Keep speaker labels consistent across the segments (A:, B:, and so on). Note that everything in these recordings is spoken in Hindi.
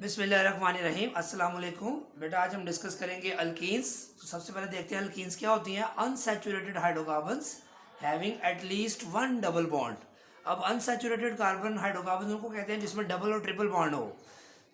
A: बिस्मिल्लाहिर्रहमानिर्रहीम। अस्सलाम वालेकुम। बेटा आज हम डिस्कस करेंगे अल्कीन्स। तो सबसे पहले देखते हैं अल्कीन्स क्या होती हैं। Unsaturated hydrocarbons having at least one double bond. अब अनसैचुरेटेड कार्बन हाइड्रोकार्बन उनको कहते हैं जिसमें डबल और ट्रिपल बॉन्ड हो।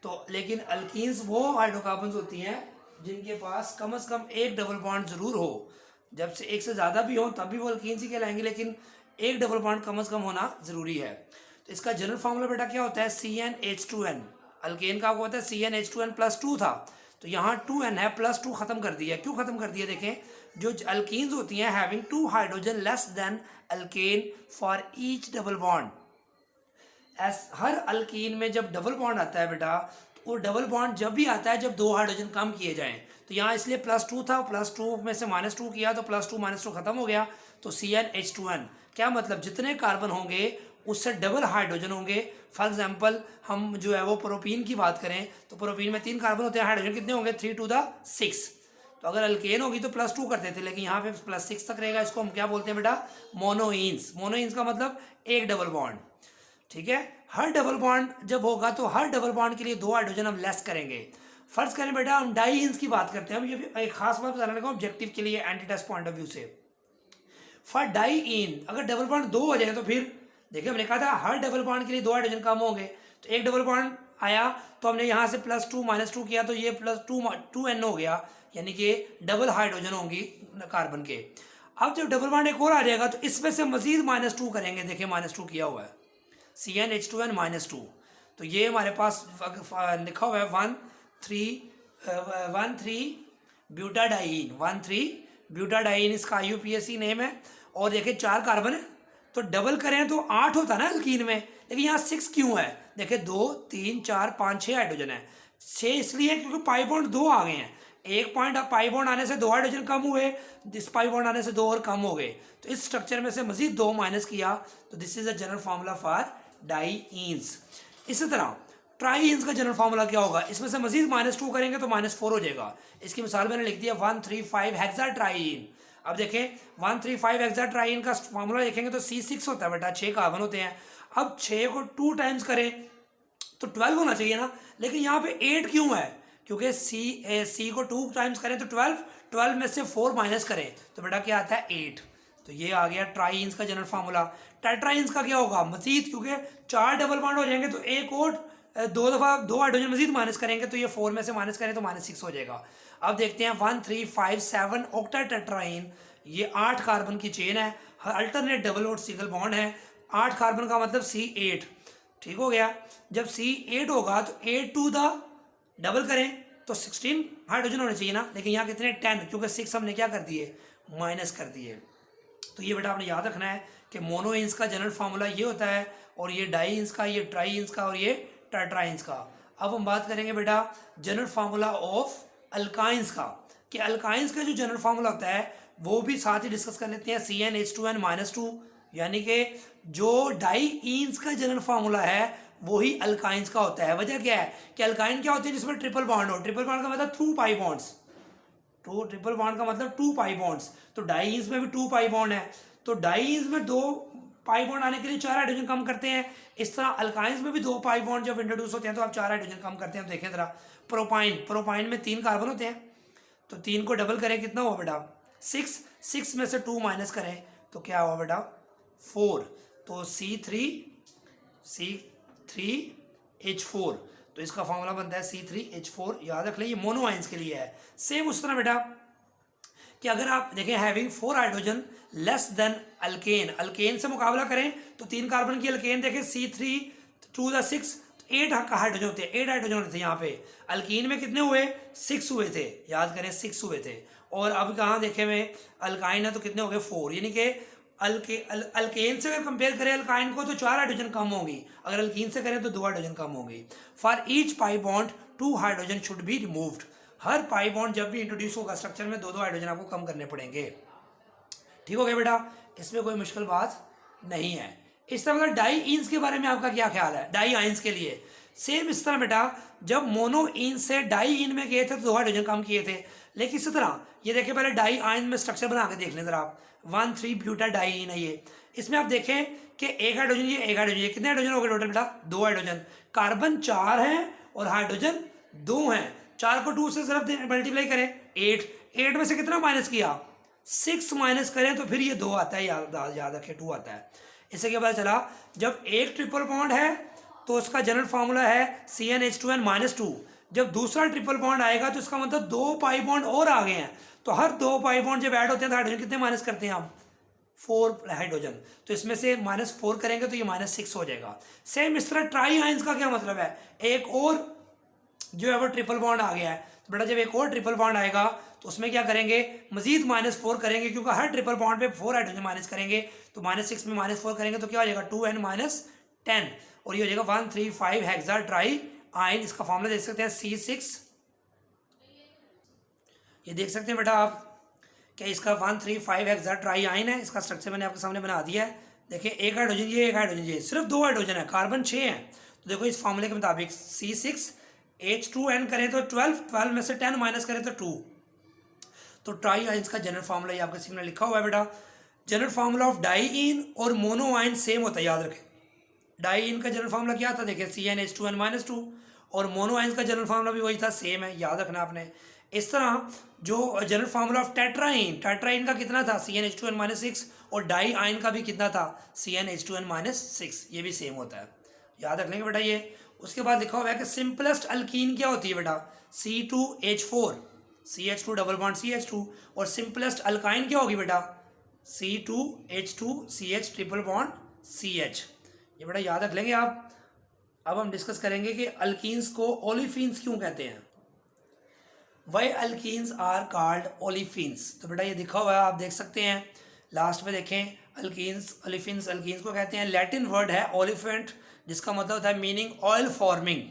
A: तो लेकिन अल्कीन्स वो हाइड्रोकार्बन्स होती हैं जिनके पास कम से कम एक डबल बॉन्ड ज़रूर हो। जब से एक से ज़्यादा भी हो तब भी वो अल्कीन्स ही कहलाएंगे, लेकिन एक डबल बॉन्ड कम से कम होना ज़रूरी है। तो इसका जनरल फार्मूला बेटा क्या होता है, CnH2n। अल्केन का आपको पता है CnH2n +2 था, तो यहाँ 2n है, +2 खत्म कर दिया। क्यों खत्म कर दिया? देखें, जो अल्कीन्स होती हैं having 2 hydrogen less than alkane for each double bond. Her alkyne में जब डबल बॉन्ड आता है बेटा, तो वो डबल बॉन्ड जब भी आता है जब 2 हाइड्रोजन कम किए जाएं। तो यहाँ इसलिए +2 था, +2 में से -2 किया तो +2 -2 खत्म हो गया, तो CnH2n। क्या मतलब, जितने कार्बन होंगे उससे डबल हाइड्रोजन होंगे। फॉर एग्जांपल हम जो है वो प्रोपीन की बात करें तो प्रोपीन में 3 कार्बन होते हैं, हाइड्रोजन कितने होंगे, 3 to the 6। तो अगर अल्केन होगी तो +2 करते थे, लेकिन यहाँ पे +6 तक रहेगा। इसको हम क्या बोलते हैं बेटा, मोनोइंस। मोनोइंस का मतलब एक डबल बॉन्ड। ठीक है, हर डबल बॉन्ड जब होगा तो हर डबल बॉन्ड के लिए 2 हाइड्रोजन हम लेस करेंगे। फर्ज करें बेटा हम डाईइंस की बात करते हैं। हम ये भी एक खास बात बताने लगा ऑब्जेक्टिव के लिए, entry test point of view से। फॉर डाईइन अगर डबल बॉन्ड 2 हो जाए तो फिर देखिए, हमने कहा था हर डबल बॉन्ड के लिए 2 हाइड्रोजन कम होंगे। तो एक डबल बॉन्ड आया तो हमने यहाँ से +2 -2 किया तो ये +2n हो गया, यानी कि डबल हाइड्रोजन होंगी कार्बन के। अब जब डबल बॉन्ड एक और आ जाएगा तो इसमें से मजीद -2 करेंगे। देखिए -2 किया हुआ है, CnH2n -2। तो ये हमारे पास लिखा हुआ है 1,3 ब्यूटाडाइन। 1,3 ब्यूटाडाइन इसका IUPAC नेम है। और देखिए 4 कार्बन है, तो डबल करें तो 8 होता है ना अल्कीन में, लेकिन यहाँ 6 क्यों है? देखिए 2 3 4 5 6 हाइड्रोजन है। 6 इसलिए क्योंकि पाई बॉन्ड 2 आ गए हैं। एक पॉइंट पाई बॉन्ड आने से 2 हाइड्रोजन कम हुए, इस पाई बॉन्ड आने से 2 और कम हो गए, तो इस स्ट्रक्चर में से मजीद 2 माइनस किया। तो this is a general formula for dienes. इसी तरह ट्राईइंस का जनरल फार्मूला क्या होगा, इसमें से मजीद -2 करेंगे तो -4 हो जाएगा। इसकी मिसाल मैंने लिख दिया 135 हेक्साट्राईन। अब देखें 135 हेक्साट्राईन का फार्मूला देखेंगे तो C6 होता है बेटा, 6 कार्बन होते हैं। अब 6 को 2 टाइम्स करें तो 12 होना चाहिए ना, लेकिन यहाँ पे 8 क्यों है? क्योंकि C को 2 टाइम्स करें तो 12 में से 4 माइनस करें तो बेटा क्या आता है, 8। तो ये आ गया ट्राईइंस का जनरल फार्मूला। टेट्राइंस का क्या होगा, मजीद, क्योंकि 4 डबल बॉन्ड हो जाएंगे तो एक और 2 दफ़ा 2 हाइड्रोजन मजीद माइनस करेंगे तो ये 4 में से माइनस करें तो -6 हो जाएगा। अब देखते हैं 1357 ऑक्टा टेट्राइन। ये 8 कार्बन की चेन है, अल्टरनेट डबल और सिंगल बॉन्ड है। 8 कार्बन का मतलब C8। ठीक हो गया। जब C8 होगा तो 8 to the डबल करें तो 16 हाइड्रोजन होने चाहिए ना, लेकिन यहाँ कितने, 10, क्योंकि 6 हमने क्या कर दिए, माइनस कर दिए। तो ये बेटा आपने याद रखना है कि मोनोइंस का जनरल फार्मूला ये होता है, और ये डाईइंस का, ये ट्राईइंस का, और ये टेट्राइंस का। अब हम बात करेंगे बेटा जनरल फार्मूला ऑफ अल्काइंस का, कि अल्काइंस का जो जनरल फार्मूला होता है वो भी साथ ही डिस्कस कर लेते हैं। CnH2n -2, यानी कि जो डाईइंस का जनरल फार्मूला है वही अल्काइंस का होता है। वजह क्या है कि अल्काइन क्या होते हैं जिसमें ट्रिपल बॉन्ड हो। ट्रिपल बॉन्ड का मतलब 2 पाई बॉन्ड्स, तो ट्रिपल बॉन्ड का मतलब 2 पाई बॉन्ड्स। तो डाईइंस में भी 2 पाई बॉन्ड है, तो डाईइंस में 2 पाई बॉन्ड आने के लिए 4 हाइड्रोजन कम करते हैं। इस तरह अल्काइंस में भी 2 पाई बॉन्ड जब इंट्रोड्यूस होते हैं तो आप 4 हाइड्रोजन कम करते हैं। तो देखें जरा, प्रोपाइन में 3 कार्बन होते हैं, तो 3 को डबल करें कितना हुआ बेटा, 6 में से 2 माइनस करें तो क्या हुआ बेटा, 4। तो C3H4, तो इसका फॉर्मूला बनता है C3H4। याद रख लें, ये मोनोआइंस के लिए है। सेम उस तरह बेटा कि अगर आप देखें having 4 hydrogen less than alkane, alkane से मुकाबला करें तो 3 कार्बन की अल्केन देखें C3 to the 6, 8 हाइड्रोजन होते हैं, 8 हाइड्रोजन होते थे। यहाँ पे अल्कीन में कितने हुए, 6 हुए थे, याद करें 6 हुए थे। और अब कहाँ देखे हुए अल्काइन है तो कितने हो गए, 4, यानी कि अल्केन से अगर कंपेयर करें अल्काइन को तो 4 हाइड्रोजन कम होंगी, अगर अल्कीन से करें तो 2 हाइड्रोजन कम होंगी। For each pi bond 2 hydrogen should be removed. Her pi bond जब भी इंट्रोड्यूस होगा स्ट्रक्चर में 2-2 हाइड्रोजन आपको कम करने पड़ेंगे। ठीक हो गया बेटा, इसमें कोई मुश्किल बात नहीं है। इस तरह मतलब डाईइंस के बारे में आपका क्या ख्याल है? डाईआइंस के लिए सेम इस तरह बेटा, जब मोनोइन से डाईइन में गए थे तो 2 हाइड्रोजन कम किए थे। लेकिन इसी तरह ये देखिए, पहले डाईआइन में स्ट्रक्चर बना के देख लें जरा आप। 1,3 ब्यूटाडाइन है ये। इसमें आप देखें कि एक हाइड्रोजन, ये एक हाइड्रोजन, ये कितने हाइड्रोजन हो गए टोटल बेटा, 2 हाइड्रोजन। कार्बन 4 हैं और हाइड्रोजन 2 हैं। 4 को 2 से सिर्फ मल्टीप्लाई करें 8 में से कितना माइनस किया 6 माइनस करें तो फिर ये 2 आता है, याद रखें 2 आता है। इससे क्या पता चला जब एक ट्रिपल बॉन्ड है तो उसका जनरल फार्मूला है CnH2n-2। जब दूसरा ट्रिपल बॉन्ड आएगा तो इसका मतलब 2 पाई बॉन्ड और आ गए हैं, तो हर 2 पाई बॉन्ड जब ऐड होते हैं तो हाइड्रोजन कितने माइनस करते हैं हम 4 हाइड्रोजन, तो इसमें से -4 करेंगे तो ये -6 हो जाएगा। सेम इस तरह ट्राई आयंस का क्या मतलब है, एक और जो है वो ट्रिपल बॉन्ड आ गया है, तो बेटा जब एक और ट्रिपल बॉन्ड आएगा तो उसमें क्या करेंगे मजीद -4 करेंगे, क्योंकि हर ट्रिपल बॉन्ड पे 4 हाइड्रोजन माइनस करेंगे, तो -6 में -4 करेंगे तो क्या हो जाएगा 2n-10, और ये हो जाएगा 135 हेक्सा ट्राई आयन। इसका फॉर्मूला देख सकते हैं C6, ये देख सकते हैं बेटा आप क्या इसका 135 हेक्सा ट्राई आयन है। इसका स्ट्रक्चर मैंने आपके सामने बना दिया है। देखिए एक हाइड्रोजन ये, एक हाइड्रोजन ये, सिर्फ 2 हाइड्रोजन है, कार्बन 6 है। तो देखो इस फॉर्मूले के मुताबिक C6H2n करें तो 12 में से 10 माइनस करें तो 2, तो ट्राई आयंस का जनरल फार्मूला ये आपके सामने लिखा हुआ है बेटा। जनरल फार्मूला ऑफ डाईइन और मोनो आयन सेम होता है, याद रखें। डाईइन का जनरल फार्मूला क्या था, देखिए CnH2n-2, और मोनो आयंस का जनरल फार्मूला भी वही था, सेम है, याद रखना आपने। इस तरह जो जनरल फार्मूला ऑफ टेट्राइन का कितना था CnH2n-6, और डाई आयन का भी कितना था CnH2n-6, ये भी सेम होता है, याद रख लेंगे बेटा ये। उसके बाद लिखा हुआ है कि सिंपलेस्ट अल्कीन क्या होती है बेटा C2H4, CH2 double bond CH2, और सिंपलेस्ट अल्काइन क्या होगी बेटा C2H2CH ट्रिपल बॉन्ड CH, ये बेटा याद रख लेंगे आप। अब हम डिस्कस करेंगे कि अल्कीन्स को ओलिफिन्स क्यों कहते हैं, why alkenes are called olefins. तो बेटा ये दिखा हुआ है, आप देख सकते हैं, लास्ट में देखें अल्कीन्स ओलिफिन्स अल्कीन्स को कहते हैं। लैटिन वर्ड है ओलिफेंट, जिसका मतलब होता है meaning oil forming.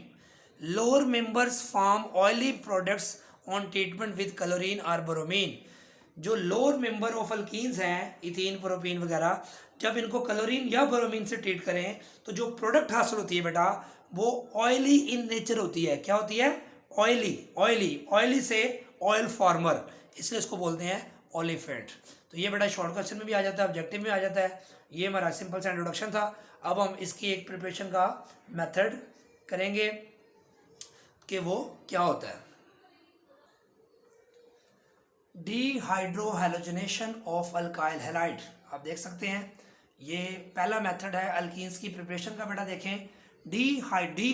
A: Lower members form oily products on treatment with chlorine और ब्रोमीन। जो लोअर मेंबर ऑफ अल्कीन्स हैं, इथीन प्रोपीन वगैरह, जब इनको क्लोरीन या ब्रोमीन से ट्रीट करें तो जो प्रोडक्ट हासिल होती है बेटा वो ऑयली इन नेचर होती है। क्या होती है, ऑयली से ऑयल फार्मर, इसलिए इसको बोलते हैं ओलिफेंट। तो ये बेटा शॉर्ट क्वेश्चन में भी आ जाता है, ऑब्जेक्टिव में आ जाता है। ये हमारा सिंपल सा इंट्रोडक्शन था। अब हम इसकी एक प्रिपरेशन का मेथड करेंगे कि वो क्या होता है। डीहाइड्रोहैलोजिनेशन ऑफ अल्काइल हैलाइड, आप देख सकते हैं ये पहला मेथड है अल्कीन्स की प्रिपरेशन का। बेटा देखें डी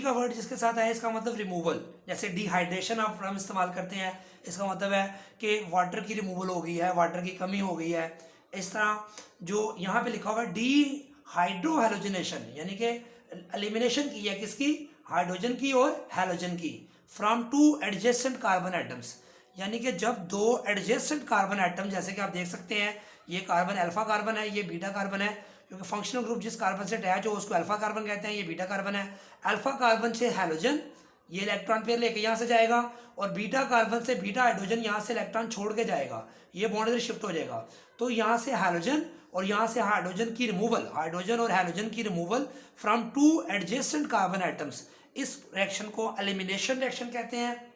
A: का वर्ड जिसके साथ है इसका मतलब रिमूवल, जैसे डिहाइड्रेशन आप हम इस्तेमाल करते हैं, इसका मतलब है कि वाटर की रिमूवल हो गई है, वाटर की कमी हो गई है। इस तरह जो यहाँ पे लिखा हुआ है डीहाइड्रोहैलोजिनेशन, यानी कि एलिमिनेशन की है किसकी, हाइड्रोजन की और हैलोजन की, फ्रॉम 2 एडजेसेंट कार्बन एटम्स, यानी कि जब 2 एडजेसेंट कार्बन एटम, जैसे कि आप देख सकते हैं ये कार्बन अल्फा कार्बन है, ये बीटा कार्बन है, क्योंकि फंक्शनल ग्रुप जिस कार्बन से अटैच हो उसको अल्फा कार्बन कहते हैं, ये बीटा कार्बन है। अल्फा कार्बन से हैलोजन ये इलेक्ट्रॉन पेयर लेके यहाँ से जाएगा, और बीटा कार्बन से बीटा हाइड्रोजन यहाँ से इलेक्ट्रॉन छोड़ के जाएगा, ये बॉन्ड इधर शिफ्ट हो जाएगा। तो यहाँ से हैलोजन और यहाँ से हाइड्रोजन की रिमूवल, हाइड्रोजन और हैलोजन की removal from 2 adjacent carbon atoms, इस रिएक्शन को एलिमिनेशन रिएक्शन कहते हैं।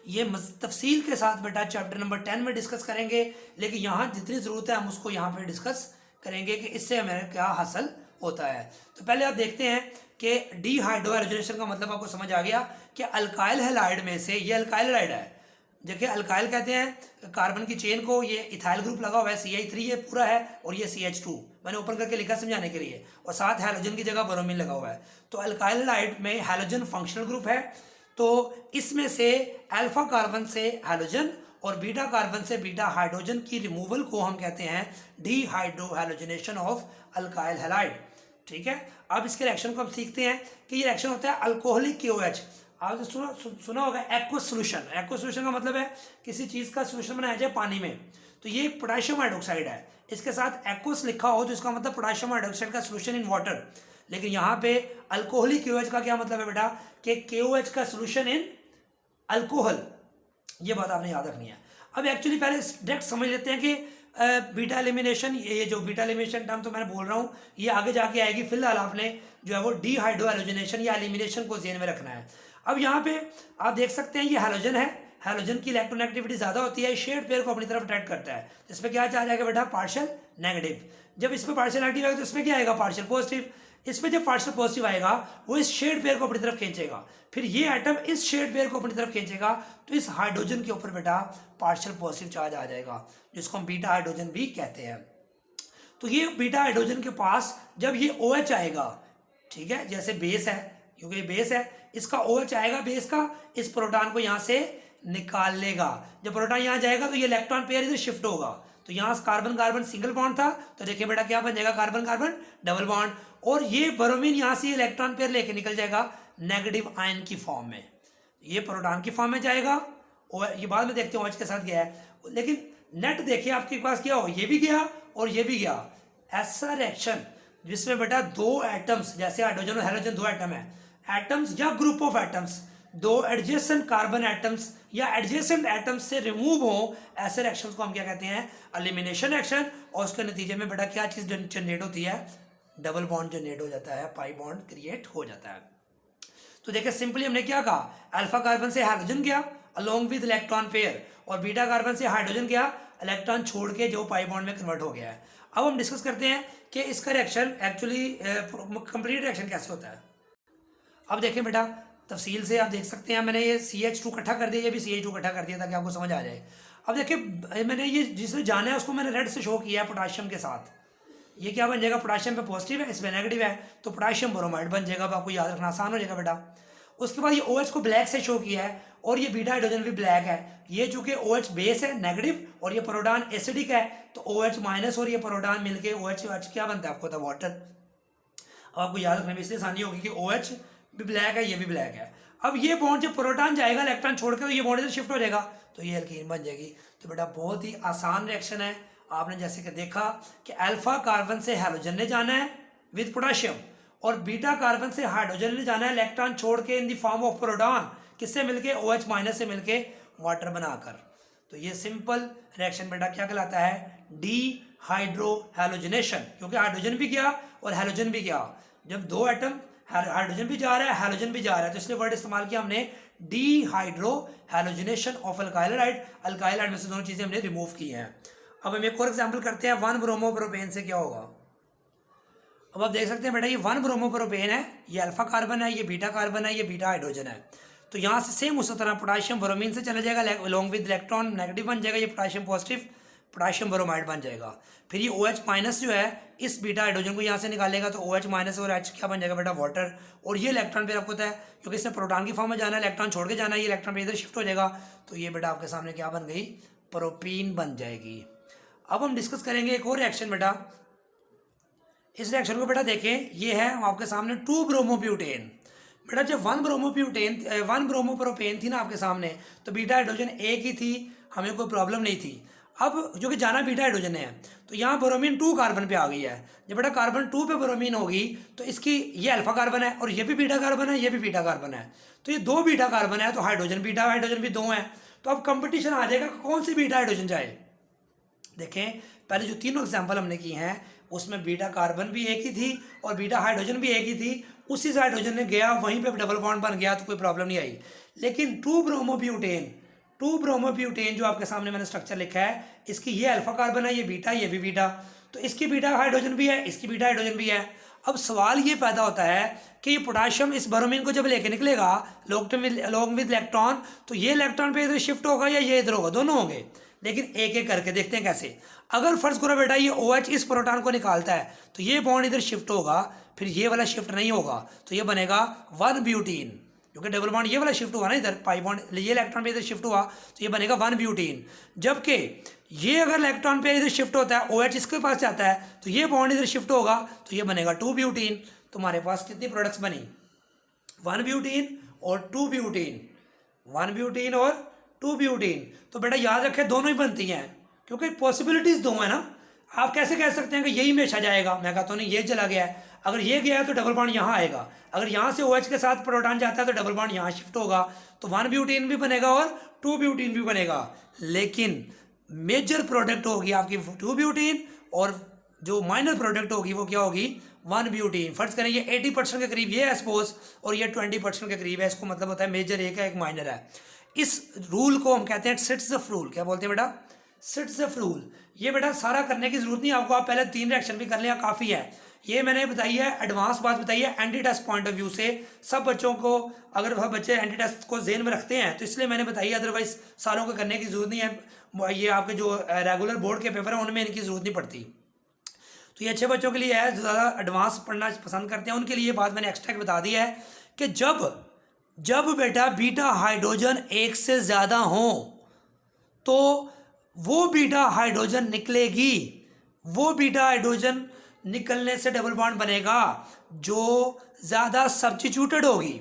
A: ये तफसील के साथ बेटा चैप्टर नंबर 10 में डिस्कस करेंगे, लेकिन यहाँ जितनी ज़रूरत है हम उसको यहाँ पे डिस्कस करेंगे कि इससे हमें क्या हासिल होता है। तो पहले आप देखते हैं कि डीहाइड्रोहैलोजिनेशन का मतलब आपको समझ आ गया कि अल्काइल हैलाइड में से, ये अल्काइल हैलाइड है, देखिए अल्काइल कहते हैं कार्बन की चेन को, ये इथाइल ग्रुप लगा हुआ है CH3 ये पूरा है, और ये CH2 मैंने ओपन करके लिखा समझाने के लिए, और साथ हैलोजन की जगह ब्रोमीन लगा हुआ है। तो अल्काइल हैलाइड में हैलोजन फंक्शनल ग्रुप है, तो इसमें से अल्फा कार्बन से हैलोजन और बीटा कार्बन से बीटा हाइड्रोजन की रिमूवल को हम कहते हैं डीहाइड्रोहैलोजिनेशन ऑफ अल्काइल हैलाइड। ठीक है, अब इसके रिएक्शन को हम सीखते हैं कि ये रिएक्शन होता है अल्कोहलिक KOH। आपने सुना होगा एक्वस सोल्यूशन। एक्वस सोल्यूशन का मतलब है किसी चीज़ का सोल्यूशन बनाया जाए पानी में, तो ये पोटेशियम हाइड्रोक्साइड है, इसके साथ एक्वस लिखा हो तो इसका मतलब पोटेशियम हाइड्रोक्साइड का सोल्यूशन इन वाटर। लेकिन यहाँ पे अल्कोहलिक KOH का क्या मतलब है बेटा कि KOH का सोल्यूशन इन अल्कोहल, ये बात आपने याद रखनी है। अब एक्चुअली पहले डायरेक्ट समझ लेते हैं कि बीटा एलिमिनेशन, ये जो बीटा एलिमिनेशन टर्म तो मैंने बोल रहा हूँ ये आगे जाके आएगी, फिलहाल आपने जो है वो डीहाइड्रोहैलोजिनेशन या एलिमिनेशन को ज़हन में रखना है। अब यहाँ पे आप देख सकते हैं ये हैलोजन है, हैलोजन की इलेक्ट्रोनेगेटिविटी ज़्यादा होती है, शेड पेयर को अपनी तरफ अट्रैक्ट करता है, इस पर क्या आ जाएगा बेटा पार्शियल नेगेटिव। जब इस पर पार्शियल नेगेटिव आएगा तो इसमें क्या आएगा पार्शियल पॉजिटिव। इस पे जब पार्शियल पॉजिटिव आएगा वो इस शेड पेयर को अपनी तरफ खींचेगा, फिर ये एटम इस शेड पेयर को अपनी तरफ खींचेगा, तो इस हाइड्रोजन के ऊपर बेटा पार्शियल पॉजिटिव चार्ज आ जाएगा, जिसको हम बीटा हाइड्रोजन भी कहते हैं। तो ये बीटा हाइड्रोजन के पास जब ये OH आएगा, ठीक है, जैसे बेस है, क्योंकि ये बेस है, इसका OH आएगा बेस का, इस प्रोटॉन को यहाँ से निकाल लेगा। जब प्रोटॉन यहाँ जाएगा तो ये इलेक्ट्रॉन पेयर इधर शिफ्ट होगा, तो यहाँ कार्बन कार्बन सिंगल बॉन्ड था, तो देखिए बेटा क्या बन जाएगा, कार्बन कार्बन डबल बॉन्ड, और ये ब्रोमीन यहाँ से इलेक्ट्रॉन पेयर लेके निकल जाएगा नेगेटिव आयन की फॉर्म में, ये प्रोटॉन की फॉर्म में जाएगा, और ये बाद में देखते हैं OH के साथ गया है, लेकिन नेट देखिए आपके पास क्या हो, ये भी गया और ये भी गया। ऐसा रिएक्शन जिसमें बेटा दो एटम्स, जैसे हाइड्रोजन और हेलोजन दो एटम है, एटम्स या ग्रुप ऑफ एटम्स, दो एडजेसेंट कार्बन एटम्स या एडजेसेंट एटम्स से रिमूव हो, ऐसे रिएक्शंस को हम क्या कहते हैं, एलिमिनेशन रिएक्शन, और उसके नतीजे में बेटा क्या चीज जनरेट होती है, डबल बॉन्ड जनरेट हो जाता है, पाई बॉन्ड क्रिएट हो जाता है। तो देखिए सिंपली हमने क्या कहा, अल्फा कार्बन से हाइड्रोजन गया अलोंग विद इलेक्ट्रॉन पेयर, और बीटा कार्बन से हाइड्रोजन गया इलेक्ट्रॉन छोड़ के जो पाई बॉन्ड में कन्वर्ट हो गया है। अब हम डिस्कस करते हैं कि इसका रिएक्शन एक्चुअली कंप्लीट रिएक्शन कैसे होता है। अब देखें बेटा तफसील से आप देख सकते हैं, मैंने ये CH2 इकट्ठा कर दिया, ये भी CH2 इकट्ठा कर दिया ताकि आपको समझ आ जाए। अब देखिए मैंने ये जिसने जाना है उसको मैंने रेड से शो किया है पोटाशियम के साथ, ये क्या बन जाएगा, पोटाशियम पे पॉजिटिव है, इसमें नेगेटिव है, तो पोटाशियम ब्रोमाइड बन जाएगा, आपको याद रखना आसान हो जाएगा बेटा। उसके बाद ये OH को ब्लैक से शो किया है, और ये बीटा हाइड्रोजन भी ब्लैक है, ये चूंकि OH बेस है नेगेटिव, और ये प्रोटॉन एसिडिक है, तो OH माइनस और ये प्रोटॉन मिलके OH क्या बनता है, आपको पता वाटर। अब आपको याद रखने में इसलिए आसानी होगी कि OH भी ब्लैक है, ये भी ब्लैक है। अब ये बॉन्ड जब प्रोटॉन जाएगा इलेक्ट्रॉन छोड़ के, तो ये बॉन्ड इधर शिफ्ट हो जाएगा, तो ये एल्कीन बन जाएगी। तो बेटा बहुत ही आसान रिएक्शन है, आपने जैसे कि देखा कि अल्फा कार्बन से हैलोजन ने जाना है विद पोटाशियम, और बीटा कार्बन से हाइड्रोजन ने जाना है इलेक्ट्रॉन छोड़ के in the form of proton, किससे मिलके, OH माइनस से मिलके वाटर बनाकर। तो ये सिंपल रिएक्शन बेटा क्या कहलाता है, डीहाइड्रो हैलोजनेशन, क्योंकि हाइड्रोजन भी गया और हैलोजन भी गया, जब दो एटम हाइड्रोजन भी जा रहा है हैलोजन भी जा रहा है, तो इसलिए वर्ड इस्तेमाल किया हमने dehydro halogenation of alkyl hide, alkyl hide में से दोनों चीजें हमने रिमूव की हैं। अब हम एक और एग्जांपल करते हैं, 1 ब्रोमोप्रोपेन से क्या होगा। अब आप देख सकते हैं बेटा ये 1 ब्रोमोप्रोपेन है, ये अल्फा कार्बन है, ये बीटा कार्बन है, ये बीटा हाइड्रोजन है, तो यहाँ से सेम उसी तरह पोटाशियम ब्रोमीन से चला जाएगा अलोंग विद इलेक्ट्रॉन नेगेटिव बन जाएगा, ये पोटाशियम पॉजिटिव पोटाशियम ब्रोमाइड बन जाएगा। फिर ये OH माइनस जो है इस बीटा हाइड्रोजन को यहाँ से निकालेगा, तो OH माइनस और H क्या बन जाएगा बेटा, वाटर, और ये इलेक्ट्रॉन पेयर आपको पता है क्योंकि इसने प्रोटॉन की फॉर्म में जाना है, इलेक्ट्रॉन छोड़ के जाना है, ये इलेक्ट्रॉन पेयर इधर शिफ्ट हो जाएगा, तो ये बेटा आपके सामने क्या बन गई, प्रोपीन बन जाएगी। अब हम डिस्कस करेंगे एक और रिएक्शन बेटा, इस रिएक्शन को बेटा देखें, ये है आपके सामने 2 ब्रोमोब्यूटेन। बेटा जब 1 ब्रोमोप्रोपेन थी ना आपके सामने, तो बीटा हाइड्रोजन एक ही थी, हमें कोई प्रॉब्लम नहीं थी। अब जो कि जाना बीटा हाइड्रोजन है, तो यहाँ ब्रोमीन 2 कार्बन पे आ गई है, जब बेटा कार्बन 2 पे ब्रोमीन होगी, तो इसकी ये अल्फा कार्बन है और ये भी बीटा कार्बन है, ये भी बीटा कार्बन है, तो ये 2 बीटा कार्बन है, तो हाइड्रोजन बीटा हाइड्रोजन भी 2 है, तो अब कंपटीशन आ जाएगा कौन सी बीटा हाइड्रोजन जाए। देखें पहले जो तीनों एग्जाम्पल हमने किए हैं उसमें बीटा कार्बन भी एक ही थी और बीटा हाइड्रोजन भी एक ही थी, उसी से हाइड्रोजन ने गया वहीं पे डबल बॉन्ड बन गया, तो कोई प्रॉब्लम नहीं आई। लेकिन 2 ब्रोमोब्यूटेन जो आपके सामने मैंने स्ट्रक्चर लिखा है, इसकी ये अल्फा कार्बन है, ये बीटा, ये भी बीटा, तो इसकी बीटा हाइड्रोजन भी है, इसकी बीटा हाइड्रोजन भी है। अब सवाल ये पैदा होता है कि ये पोटाशियम इस ब्रोमीन को जब लेके निकलेगा अलोंग विद इलेक्ट्रॉन, तो ये इलेक्ट्रॉन पे इधर शिफ्ट होगा या ये इधर होगा, दोनों होंगे, लेकिन एक एक करके देखते हैं कैसे। अगर फर्ज करो बेटा ये OH इस प्रोटॉन को निकालता है, तो ये बॉन्ड इधर शिफ्ट होगा, फिर ये वाला शिफ्ट नहीं होगा, तो ये बनेगा 1 ब्यूटीन, क्योंकि डबल बॉन्ड ये वाला शिफ्ट हुआ ना इधर, पाई बॉन्ड ये इलेक्ट्रॉन पे इधर शिफ्ट हुआ, तो ये बनेगा 1 ब्यूटीन। जबकि ये अगर इलेक्ट्रॉन पे इधर शिफ्ट होता है, OH इसके पास जाता है, तो ये बॉन्ड इधर शिफ्ट होगा, तो ये बनेगा 2 ब्यूटीन। तुम्हारे पास कितनी प्रोडक्ट्स बनी, 1 ब्यूटीन और 2 ब्यूटीन, 1 ब्यूटीन और 2 ब्यूटीन। तो बेटा याद रखें दोनों ही बनती हैं, क्योंकि पॉसिबिलिटीज दो है ना। आप कैसे कह सकते हैं कि यही हमेशा जाएगा, मैं कहता हूँ नहीं ये चला गया है, अगर ये गया है तो डबल बॉन्ड यहाँ आएगा, अगर यहाँ से OH के साथ प्रोटॉन जाता है तो डबल बॉन्ड यहाँ शिफ्ट होगा, तो 1 ब्यूटीन भी बनेगा और 2 ब्यूटीन भी बनेगा। लेकिन मेजर प्रोडक्ट होगी आपकी 2 ब्यूटीन, और जो माइनर प्रोडक्ट होगी वो क्या होगी, 1 ब्यूटीन। फर्ज करें ये 80% के करीब ये है सपोज, और ये 20% के करीब है, इसको मतलब होता है मेजर एक है एक माइनर है। इस रूल को हम कहते हैं सिट्ज़फ़ रूल। क्या बोलते हैं बेटा, सिट्ज़फ़ रूल। ये बेटा सारा करने की जरूरत नहीं आपको, आप पहले 3 रिएक्शन भी कर लिया काफ़ी है। ये मैंने बताई है, एडवांस बात बताई है entry test point of view से। सब बच्चों को, अगर वह बच्चे एंटी टेस्ट को जेहन में रखते हैं तो इसलिए मैंने बताई है, अदरवाइज सालों को करने की जरूरत नहीं है। ये आपके जो रेगुलर बोर्ड के पेपर हैं उनमें इनकी जरूरत नहीं पड़ती। तो ये अच्छे बच्चों के लिए है जो ज़्यादा एडवांस पढ़ना पसंद करते हैं, उनके लिए ये बात मैंने एक्स्ट्रा बता दी है कि जब बेटा बीटा हाइड्रोजन एक से ज़्यादा हो तो वो बीटा हाइड्रोजन निकलेगी, वो बीटा हाइड्रोजन निकलने से डबल बॉन्ड बनेगा जो ज़्यादा सब्स्टिट्यूटेड होगी।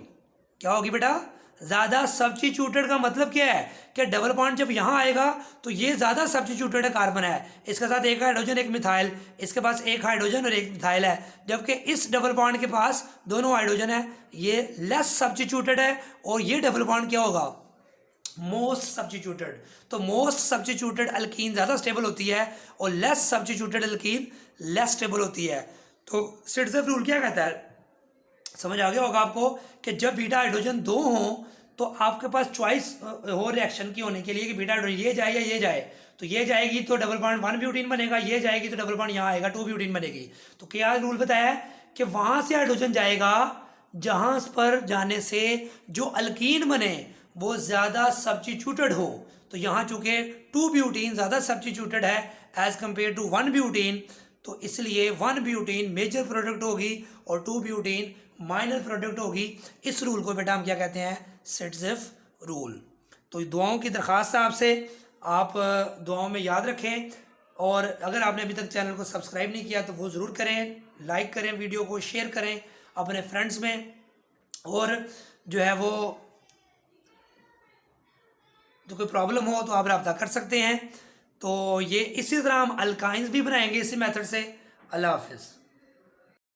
A: क्या होगी बेटा? ज़्यादा सब्स्टिट्यूटेड का मतलब क्या है कि डबल बॉन्ड जब यहाँ आएगा तो ये ज़्यादा सब्स्टिट्यूटेड कार्बन है, इसके साथ एक हाइड्रोजन एक मिथाइल, इसके पास एक हाइड्रोजन और एक मिथाइल है, जबकि इस डबल बॉन्ड के पास दोनों हाइड्रोजन है, ये लेस सब्स्टिट्यूटेड है और ये डबल बॉन्ड क्या होगा? Most substituted. तो मोस्ट सब्स्टिट्यूटेड अल्कीन ज़्यादा स्टेबल होती है और less substituted alkyne less stable होती है। तो सिट्ज़ेफ रूल क्या कहता है? समझ आ गया होगा आपको कि जब बीटा हाइड्रोजन दो हों तो आपके पास चॉइस हो रिएक्शन की होने के लिए कि बीटा हाइड्रोजन ये जाए या ये जाए। तो ये जाएगी तो डबल बॉन्ड 1 ब्यूटीन बनेगा, ये जाएगी तो डबल बॉन्ड यहाँ आएगा 2 ब्यूटीन बनेगी। तो क्या रूल बताया है कि वहाँ से हाइड्रोजन जाएगा जहाँ पर जाने से जो अल्कीन बने वो ज़्यादा सब्स्टिट्यूटेड हो। तो यहाँ चूँकि 2 ब्यूटीन ज़्यादा सब्स्टिट्यूटेड है एज़ कम्पेयर टू 1 ब्यूटीन, तो इसलिए 1 ब्यूटीन मेजर प्रोडक्ट होगी और 2 ब्यूटीन माइनर प्रोडक्ट होगी। इस रूल को बेटा हम क्या कहते हैं? सिट्ज़ेफ रूल। तो दुआओं की दरख्वास्त है आपसे, आप दुआओं में याद रखें, और अगर आपने अभी तक चैनल को सब्सक्राइब नहीं किया तो वो ज़रूर करें, लाइक करें, वीडियो को शेयर करें अपने फ्रेंड्स में, और जो है वो तो कोई प्रॉब्लम हो तो आप रब्ता कर सकते हैं। तो ये इसी तरह हम अल्काइंस भी बनाएंगे इसी मेथड से। अल्लाह हाफिज़।